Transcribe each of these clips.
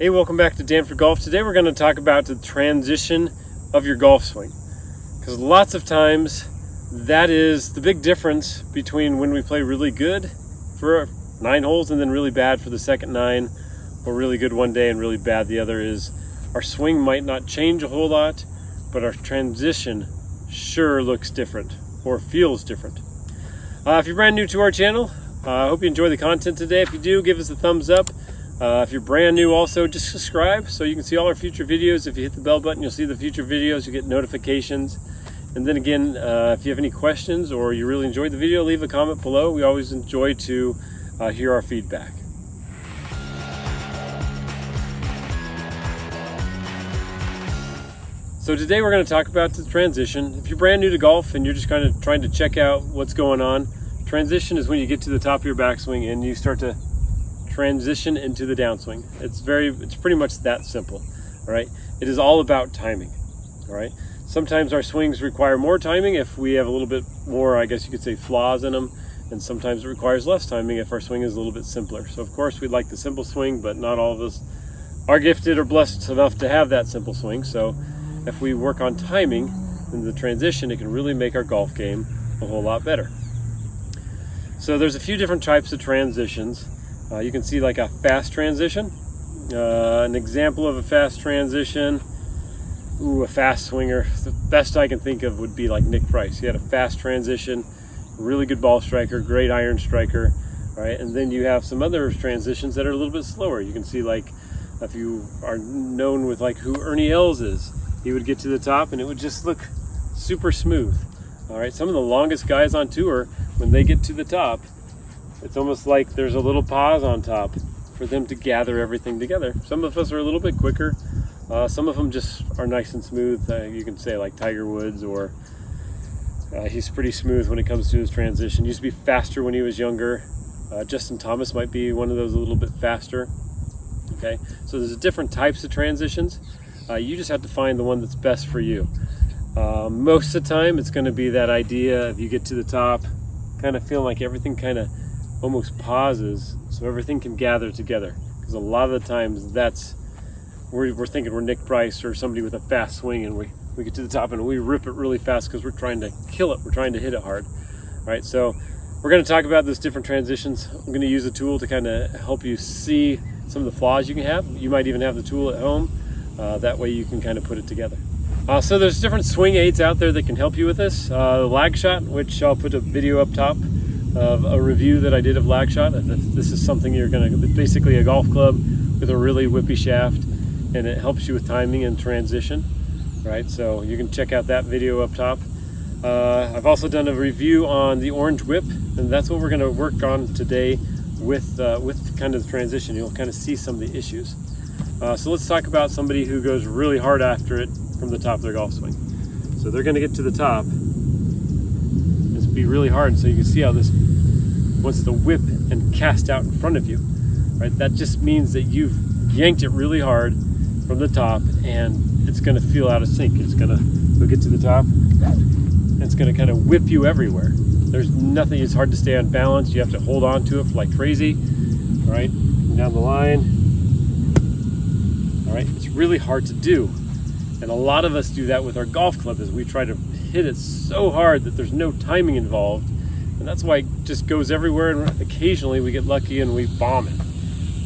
Hey, welcome back to Danford Golf. Today we're going to talk about the transition of your golf swing, because lots of times that is the big difference between when we play really good for 9 holes and then really bad for the second 9, or really good one day and really bad the other. Is our swing might not change a whole lot, but our transition sure looks different or feels different. If you're brand new to our channel, I hope you enjoy the content today. If you do, give us a thumbs up. If you're brand new, also just subscribe so you can see all our future videos. If you hit the bell button, you'll see the future videos, you get notifications. And then again, if you have any questions or you really enjoyed the video, leave a comment below. We always enjoy to hear our feedback. So today we're going to talk about the transition. If you're brand new to golf and you're just kind of trying to check out what's going on, transition is when you get to the top of your backswing and you start to transition into the downswing. It's pretty much that simple. All right, it is all about timing. All right, sometimes our swings require more timing if we have a little bit more, I guess you could say, flaws in them, and sometimes it requires less timing if our swing is a little bit simpler. So of course we'd like the simple swing, but not all of us are gifted or blessed enough to have that simple swing. So if we work on timing in the transition, it can really make our golf game a whole lot better. So there's a few different types of transitions. You can see like a fast transition. An example of a fast transition, a fast swinger, the best I can think of would be like Nick Price. He had a fast transition, really good ball striker, great iron striker. All right, and then you have some other transitions that are a little bit slower. You can see, like, if you are known with like who Ernie Els is, he would get to the top and it would just look super smooth. All right, some of the longest guys on tour, when they get to the top, it's almost like there's a little pause on top for them to gather everything together. Some of us are a little bit quicker. Some of them just are nice and smooth. You can say like Tiger Woods, or he's pretty smooth when it comes to his transition. Used to be faster when he was younger. Justin Thomas might be one of those, a little bit faster. Okay, so there's different types of transitions. You just have to find the one that's best for you. Most of the time it's going to be that idea of you get to the top, kind of feeling like everything kind of almost pauses so everything can gather together, because a lot of the times that's we're thinking we're Nick Price or somebody with a fast swing, and we get to the top and we rip it really fast because we're trying to kill it, we're trying to hit it hard. All right, so we're going to talk about those different transitions. I'm going to use a tool to kind of help you see some of the flaws you can have. You might even have the tool at home, that way you can kind of put it together. So there's different swing aids out there that can help you with this. Lag shot, which I'll put a video up top of a review that I did of lag shot. This is something you're going to, basically a golf club with a really whippy shaft, and it helps you with timing and transition. Right, so you can check out that video up top. I've also done a review on the orange whip, and that's what we're going to work on today with kind of the transition. You'll kind of see some of the issues. So let's talk about somebody who goes really hard after it from the top of their golf swing. So they're going to get to the top. It's be really hard, so you can see how this wants to whip and cast out in front of you. Right, that just means that you've yanked it really hard from the top, and it's going to feel out of sync. It's going to get to the top, and it's going to kind of whip you everywhere. There's nothing. It's hard to stay on balance. You have to hold on to it like crazy. All right, down the line. All right, it's really hard to do. And a lot of us do that with our golf club, is we try to hit it so hard that there's no timing involved. And that's why it just goes everywhere, and occasionally we get lucky and we bomb it.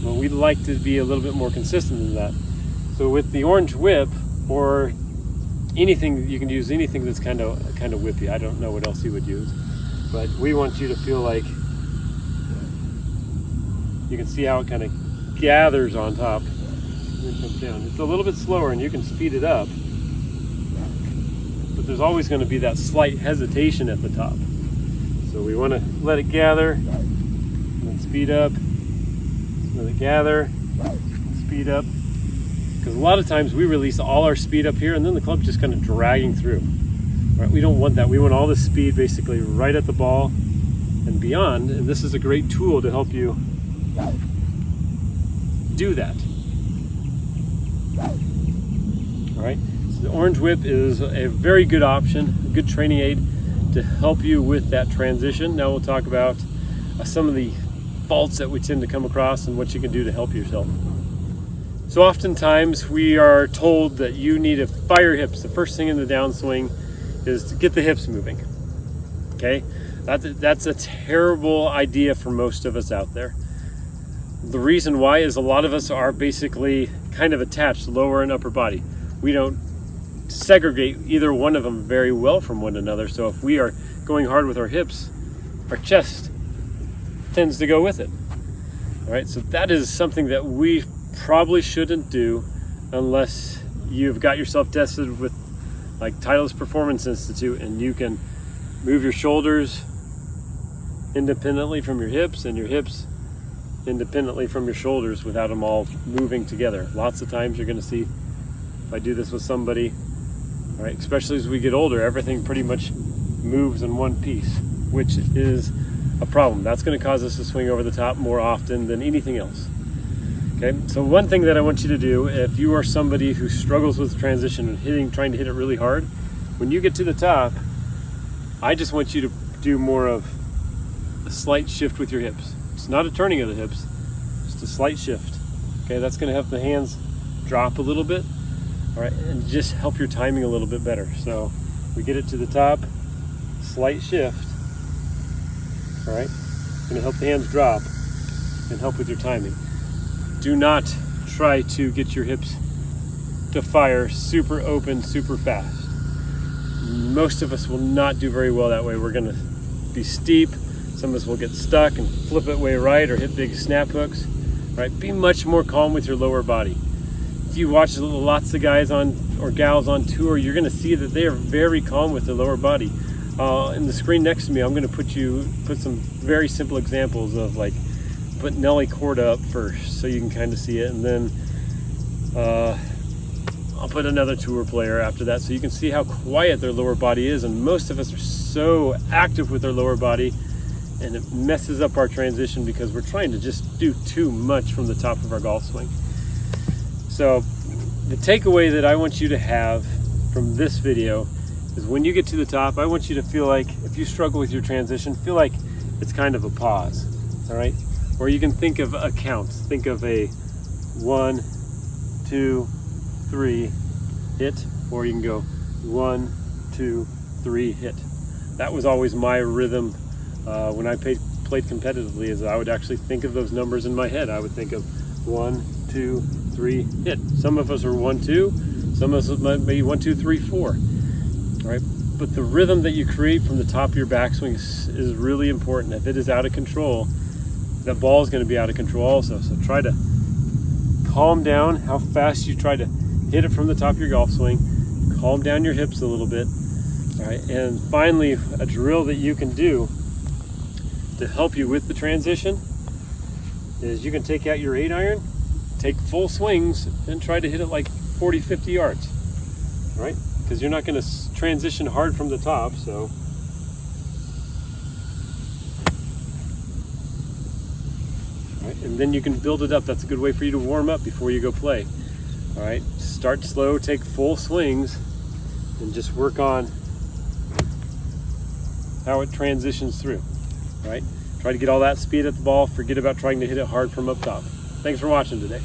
Well, we'd like to be a little bit more consistent than that. So with the orange whip, or anything, you can use anything that's kind of whippy. I don't know what else you would use, but we want you to feel like you can see how it kind of gathers on top. It comes down. It's a little bit slower, and you can speed it up, but there's always going to be that slight hesitation at the top. So we want to let it gather, and then speed up, let it gather, speed up, because a lot of times we release all our speed up here, and then the club's just kind of dragging through. Right? We don't want that. We want all the speed basically right at the ball and beyond, and this is a great tool to help you do that. All right, so the orange whip is a very good option, a good training aid to help you with that transition. Now we'll talk about some of the faults that we tend to come across and what you can do to help yourself. So oftentimes we are told that you need to fire hips. The first thing in the downswing is to get the hips moving. Okay, that's a terrible idea for most of us out there. The reason why is a lot of us are basically kind of attached, lower and upper body. We don't segregate either one of them very well from one another. So if we are going hard with our hips, our chest tends to go with it. All right, so that is something that we probably shouldn't do unless you've got yourself tested with like Titleist Performance Institute, and you can move your shoulders independently from your hips and your hips independently from your shoulders without them all moving together. Lots of times you're going to see, if I do this with somebody, all right, especially as we get older, everything pretty much moves in one piece, which is a problem. That's going to cause us to swing over the top more often than anything else. Okay, so one thing that I want you to do, if you are somebody who struggles with transition and trying to hit it really hard, when you get to the top, I just want you to do more of a slight shift with your hips. It's not a turning of the hips, just a slight shift. Okay, that's going to help the hands drop a little bit, all right, and just help your timing a little bit better. So we get it to the top, slight shift, all right, it's going to help the hands drop and help with your timing. Do not try to get your hips to fire super open, super fast. Most of us will not do very well that way. We're going to be steep. Some of us will get stuck and flip it way right or hit big snap hooks. Right? Be much more calm with your lower body. If you watch lots of guys on or gals on tour, you're going to see that they are very calm with their lower body. In the screen next to me, I'm going to put some very simple examples of like put Nelly Corda up first so you can kind of see it, and then I'll put another tour player after that so you can see how quiet their lower body is. And most of us are so active with their lower body, and it messes up our transition because we're trying to just do too much from the top of our golf swing. So the takeaway that I want you to have from this video is when you get to the top, I want you to feel like, if you struggle with your transition, feel like it's kind of a pause, all right? Or you can think of a count. Think of a 1, 2, 3, hit, or you can go 1, 2, 3, hit. That was always my rhythm when I played competitively, is I would actually think of those numbers in my head. I would think of 1, 2, 3, hit. Some of us are 1, 2, some of us might be 1, 2, 3, 4. All right, but the rhythm that you create from the top of your backswing is really important. If it is out of control, that ball is going to be out of control also. So try to calm down how fast you try to hit it from the top of your golf swing. Calm down your hips a little bit. All right, and finally, a drill that you can do to help you with the transition is you can take out your 8-iron, take full swings, and try to hit it like 40, 50 yards. All right, because you're not going to transition hard from the top, so. Right, and then you can build it up. That's a good way for you to warm up before you go play. All right, start slow, take full swings, and just work on how it transitions through. All right, try to get all that speed at the ball. Forget about trying to hit it hard from up top. Thanks for watching today.